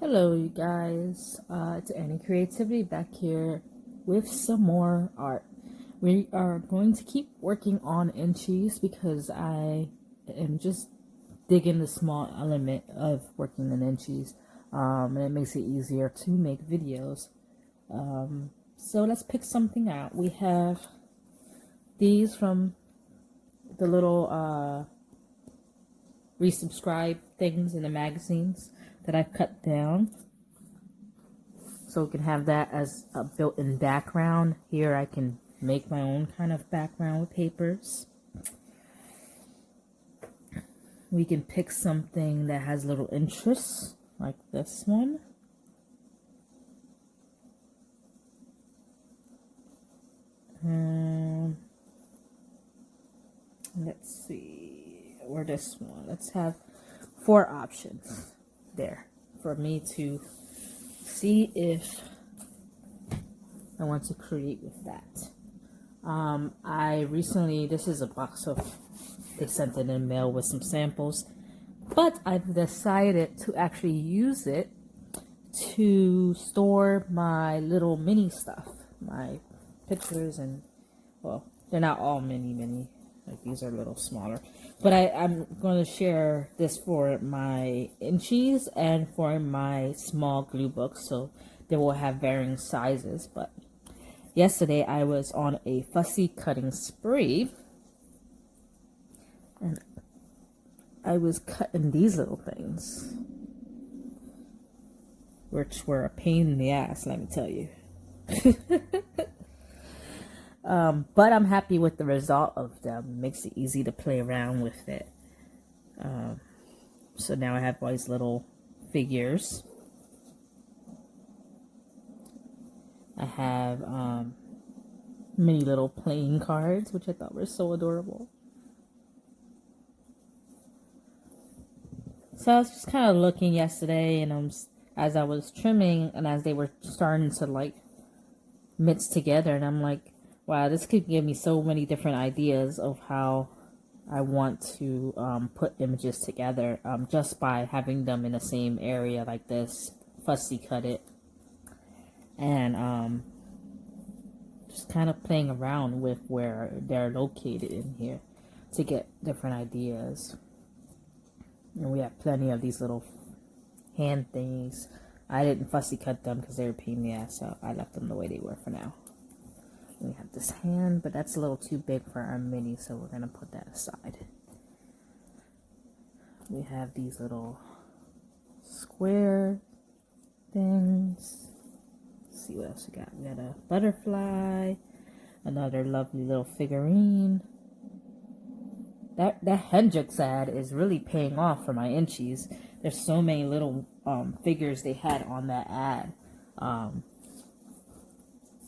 Hello, you guys. It's Annie Creativity back here with some more art. We are going to keep working on inchies because I am just digging the small element of working in inchies, and it makes it easier to make videos. So let's pick something out. We have these from the little resubscribe things in the magazines that I've cut down. So we can have that as a built-in background. Here I can make my own kind of background with papers. We can pick something that has little interests, like this one. Let's see, or this one. Let's have 4 options there for me to see if I want to create with that. I recently, this is a box of, they sent it in mail with some samples, but I've decided to actually use it to store my little mini stuff, my pictures, and well, they're not all mini, like these are a little smaller, but I'm going to share this for my inchies and for my small glue books, so they will have varying sizes. But yesterday I was on a fussy cutting spree, and I was cutting these little things, which were a pain in the ass, let me tell you. But I'm happy with the result of them. Makes it easy to play around with it. So now I have all these little figures. I have many little playing cards, which I thought were so adorable. So I was just kind of looking yesterday, and as I was trimming, and as they were starting to like mix together, and I'm like, wow, this could give me so many different ideas of how I want to put images together, just by having them in the same area like this, fussy cut it, and just kind of playing around with where they're located in here to get different ideas. And we have plenty of these little hand things. I didn't fussy cut them because they were a pain in the ass, so I left them the way they were for now. We have this hand, but that's a little too big for our mini, so we're going to put that aside. We have these little square things. Let's see what else we got. We got a butterfly, another lovely little figurine. That Hendrix ad is really paying off for my inchies. There's so many little figures they had on that ad.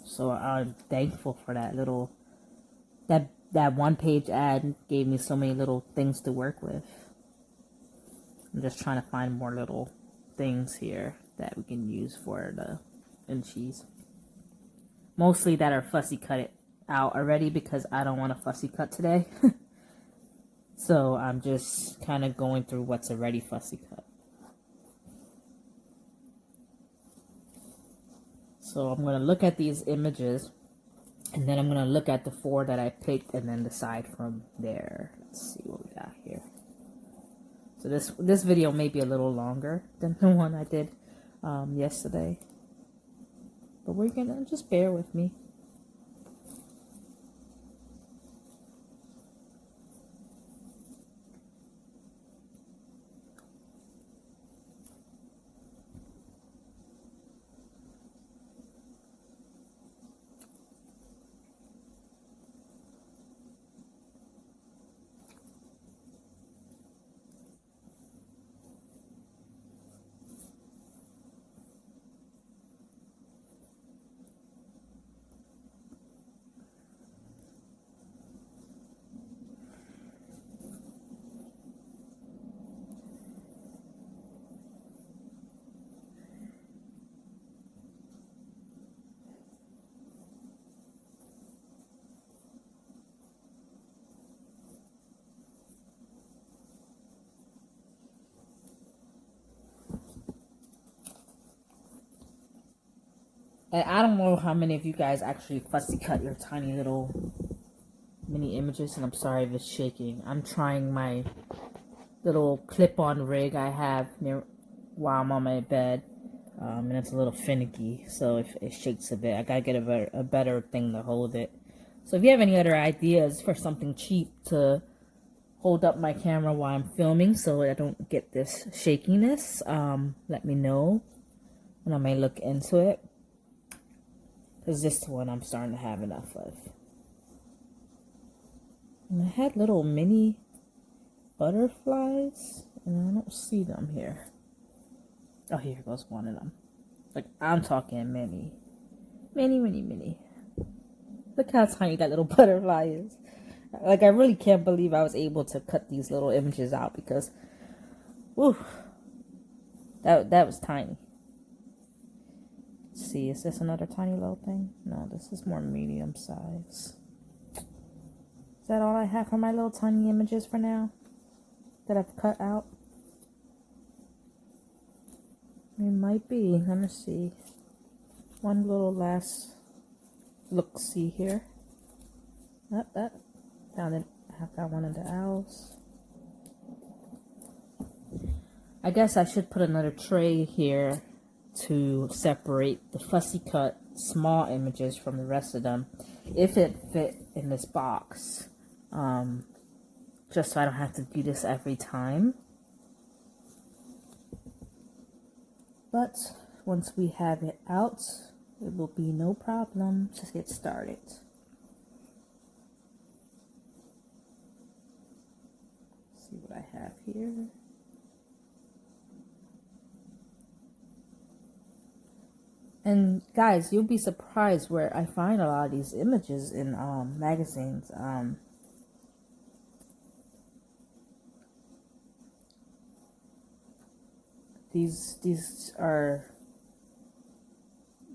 So I'm thankful for that little, that 1-page ad gave me so many little things to work with. I'm just trying to find more little things here that we can use for the inchies. Mostly that are fussy cut it out already because I don't want to fussy cut today. So I'm just kind of going through what's already fussy cut. So I'm going to look at these images, and then I'm going to look at the 4 that I picked and then decide from there. Let's see what we got here. So this video may be a little longer than the one I did yesterday. But we're going to just bear with me. And I don't know how many of you guys actually fussy cut your tiny little mini images, and I'm sorry if it's shaking. I'm trying my little clip-on rig I have near while I'm on my bed, and it's a little finicky, so if it shakes a bit, I gotta get a better thing to hold it. So if you have any other ideas for something cheap to hold up my camera while I'm filming so I don't get this shakiness, let me know, and I may look into it, because this one I'm starting to have enough of. And I had little mini butterflies, and I don't see them here. Oh, here goes one of them. Like, I'm talking mini. Mini. Look how tiny that little butterfly is. Like, I really can't believe I was able to cut these little images out, because, whew, that was tiny. Let's see, is this another tiny little thing? No, this is more medium size. Is that all I have for my little tiny images for now that I've cut out? It might be. Let me see. One little last look-see here. That. Found it. I've got one of the owls. I guess I should put another tray here to separate the fussy cut small images from the rest of them, if it fit in this box. Just so I don't have to do this every time. But once we have it out, it will be no problem to get started. Let's see what I have here. And guys, you'll be surprised where I find a lot of these images in magazines. These are,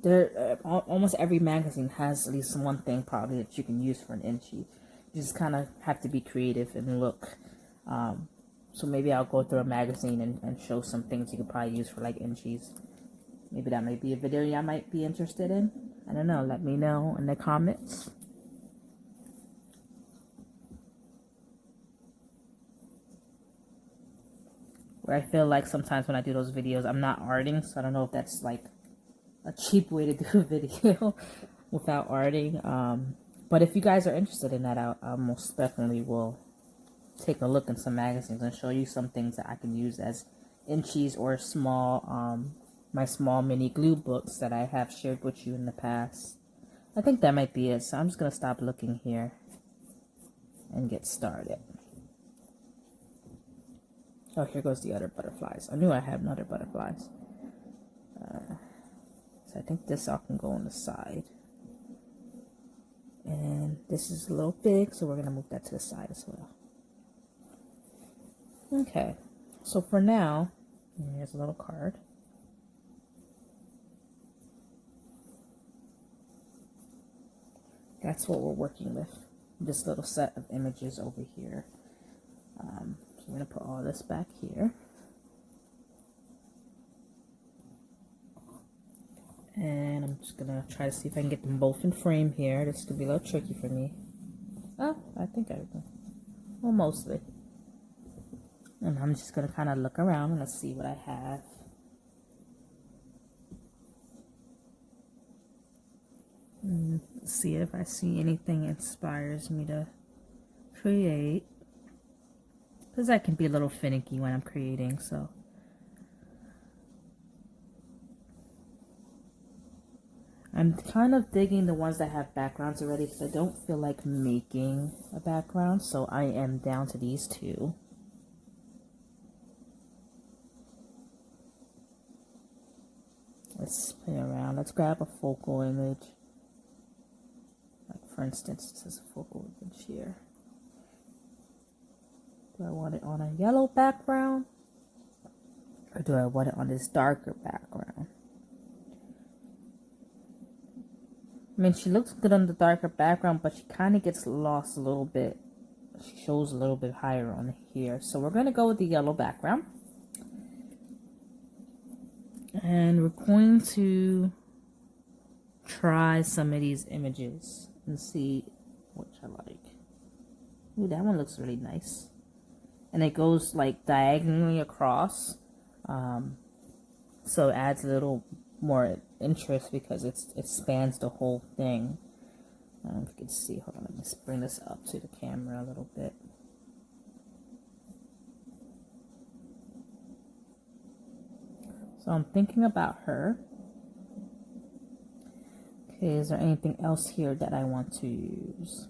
they're almost every magazine has at least one thing probably that you can use for an Inchie. You just kind of have to be creative and look. So maybe I'll go through a magazine and show some things you could probably use for like Inchies. Maybe that might be a video y'all might be interested in. I don't know. Let me know in the comments. Where I feel like sometimes when I do those videos, I'm not arting. So I don't know if that's like a cheap way to do a video without arting. But if you guys are interested in that, I most definitely will take a look in some magazines and show you some things that I can use as Inchies or small, my small mini glue books that I have shared with you in the past. I think that might be it. So I'm just going to stop looking here and get started. Oh, here goes the other butterflies. I knew I had other butterflies. So I think this all can go on the side. And this is a little big, so we're going to move that to the side as well. Okay, so for now, here's a little card. That's what we're working with, this little set of images over here. So I'm going to put all this back here. And I'm just going to try to see if I can get them both in frame here. This could be a little tricky for me. Oh, I think I can. Well, mostly. And I'm just going to kind of look around and let's see what I have. Let's see if I see anything inspires me to create. Because I can be a little finicky when I'm creating, so. I'm kind of digging the ones that have backgrounds already because I don't feel like making a background, so I am down to these two. Let's play around. Let's grab a focal image. Like for instance, this is a focal image here. Do I want it on a yellow background? Or do I want it on this darker background? I mean, she looks good on the darker background, but she kind of gets lost a little bit. She shows a little bit higher on here. So we're going to go with the yellow background. And we're going to try some of these images and see which I like. Ooh, that one looks really nice. And it goes like diagonally across. So it adds a little more interest because it spans the whole thing. I don't know if you can see. Hold on, let me bring this up to the camera a little bit. So I'm thinking about her. Okay, is there anything else here that I want to use?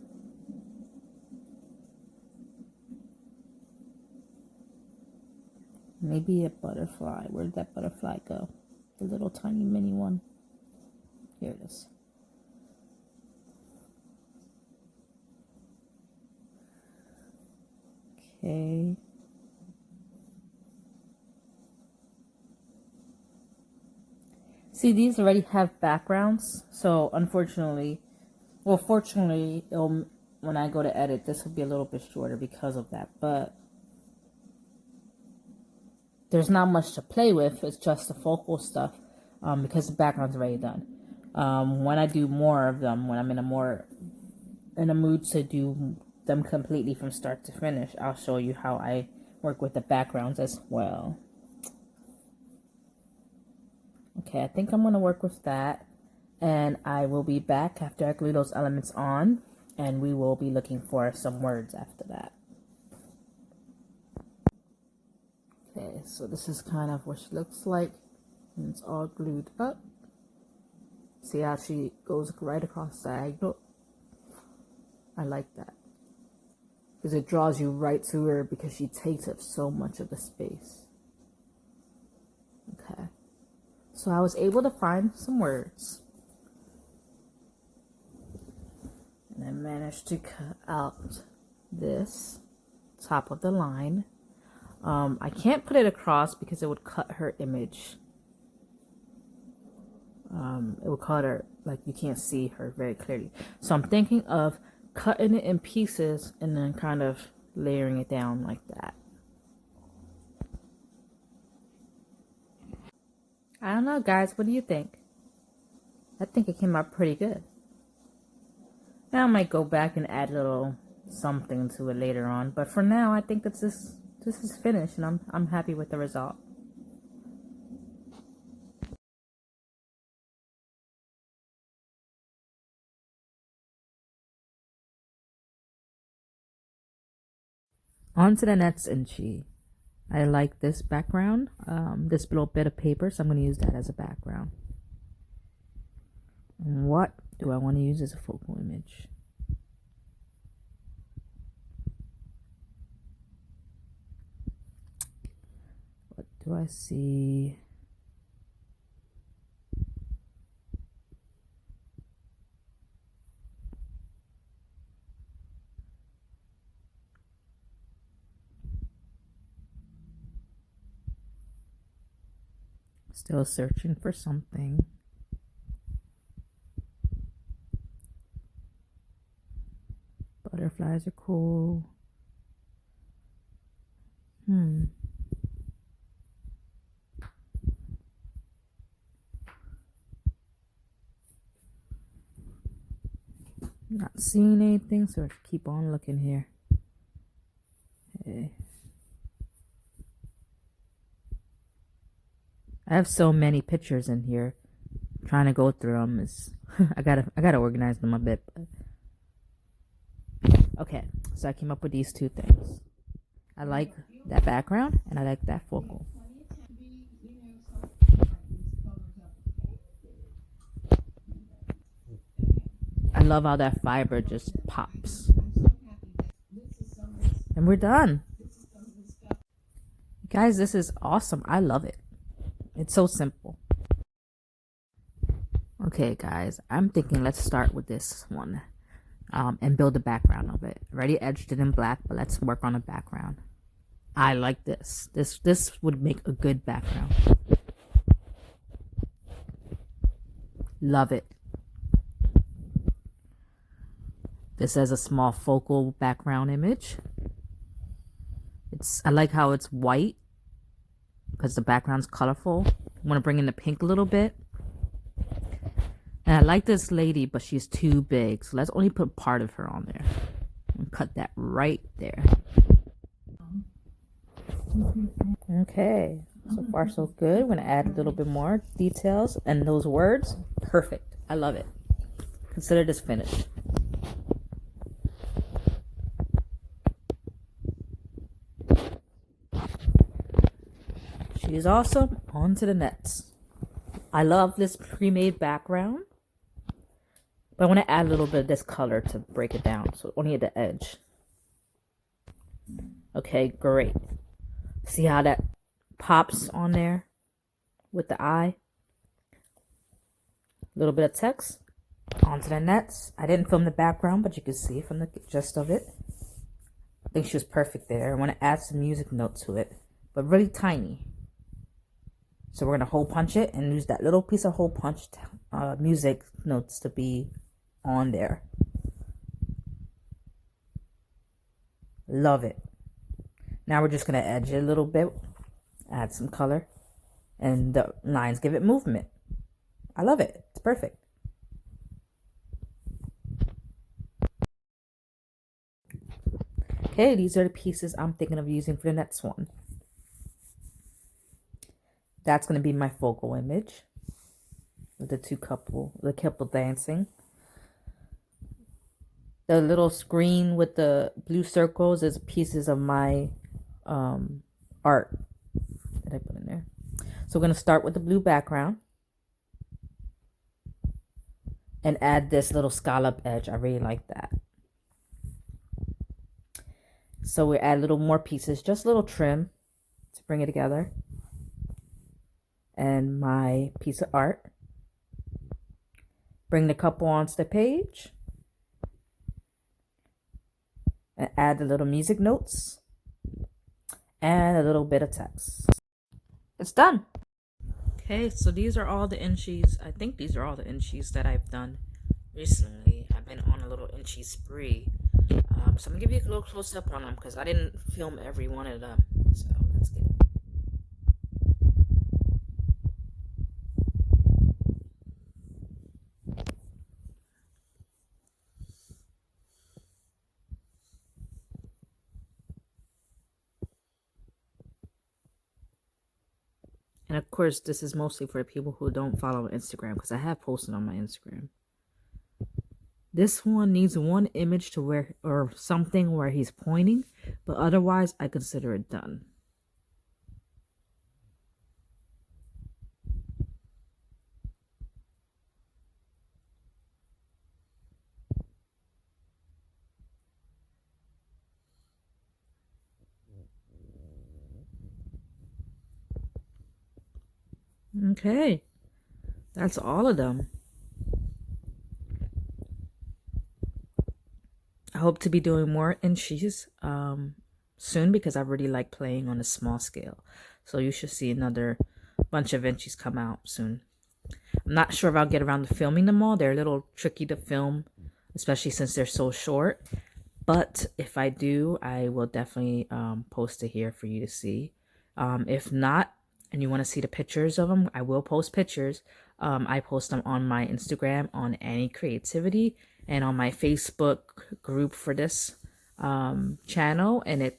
Maybe a butterfly. Where did that butterfly go? The little tiny mini one. Here it is. Okay. See, these already have backgrounds, so unfortunately, well, fortunately, when I go to edit, this will be a little bit shorter because of that, but there's not much to play with. It's just the focal stuff, because the background's already done. When I do more of them, when I'm in a mood to do them completely from start to finish, I'll show you how I work with the backgrounds as well. Okay, I think I'm going to work with that, and I will be back after I glue those elements on, and we will be looking for some words after that. Okay, so this is kind of what she looks like, and it's all glued up. See how she goes right across diagonal? I like that, because it draws you right to her because she takes up so much of the space. Okay. So I was able to find some words. And I managed to cut out this top of the line. I can't put it across because it would cut her image. It would cut her, like you can't see her very clearly. So I'm thinking of cutting it in pieces and then kind of layering it down like that. I don't know, guys. What do you think? I think it came out pretty good. Now I might go back and add a little something to it later on, but for now, I think that this is finished, and I'm happy with the result. On to the next Inchie. I like this background, this little bit of paper, so I'm going to use that as a background. And what do I want to use as a focal image? What do I see? Still searching for something. Butterflies are cool. Not seeing anything, so keep on looking here. Okay. I have so many pictures in here. Trying to go through them is I gotta organize them a bit. But. Okay, so I came up with these two things. I like that background and I like that focal. I love how that fiber just pops. And we're done. Guys, this is awesome. I love it. It's so simple. Okay, guys, I'm thinking let's start with this one and build the background of it. Already edged it in black, but let's work on a background. I like this. This would make a good background. Love it. This has a small focal background image. I like how it's white because the background's colorful. I want to bring in the pink a little bit. And And I like this lady, but she's too big. So let's only put part of her on there. And cut that right there. Okay. So far, so good. I'm going to add a little bit more details. And those words, perfect. I love it. Consider this finished. She's awesome. On to the next. I love this pre-made background. But I want to add a little bit of this color to break it down. So only at the edge. Okay, great. See how that pops on there with the eye? A little bit of text. On to the next. I didn't film the background, but you can see from the gist of it. I think she was perfect there. I want to add some music note to it, but really tiny. So we're going to hole punch it and use that little piece of hole punch music notes to be on there. Love it. Now we're just going to edge it a little bit, add some color, and the lines give it movement. I love it. It's perfect. Okay, these are the pieces I'm thinking of using for the next one. That's going to be my focal image with the couple dancing. The little screen with the blue circles is pieces of my art that I put in there. So we're going to start with the blue background and add this little scallop edge. I really like that. So we add a little more pieces, just a little trim to bring it together. And my piece of art. Bring the couple onto the page. And add the little music notes. And a little bit of text. It's done. Okay, so these are all the inchies. I think these are all the inchies that I've done recently. I've been on a little inchie spree. So I'm going to give you a little close up on them because I didn't film every one of them. So let's get it. And of course, this is mostly for people who don't follow Instagram because I have posted on my Instagram. This one needs one image to where, or something where he's pointing, but otherwise I consider it done. Okay, that's all of them. I hope to be doing more inchies soon because I really like playing on a small scale. So you should see another bunch of inchies come out soon. I'm not sure if I'll get around to filming them all. They're a little tricky to film, especially since they're so short. But if I do, I will definitely post it here for you to see. If not, and you want to see the pictures of them, I will post pictures. I post them on my Instagram on Any Creativity and on my Facebook group for this channel, and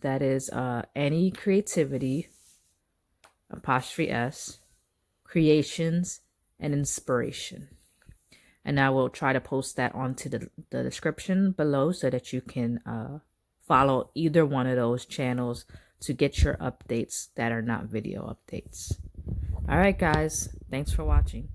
that is Any Creativity '(S) Creations and Inspiration. And I will try to post that onto the description below so that you can follow either one of those channels to get your updates that are not video updates. All right, guys. Thanks for watching.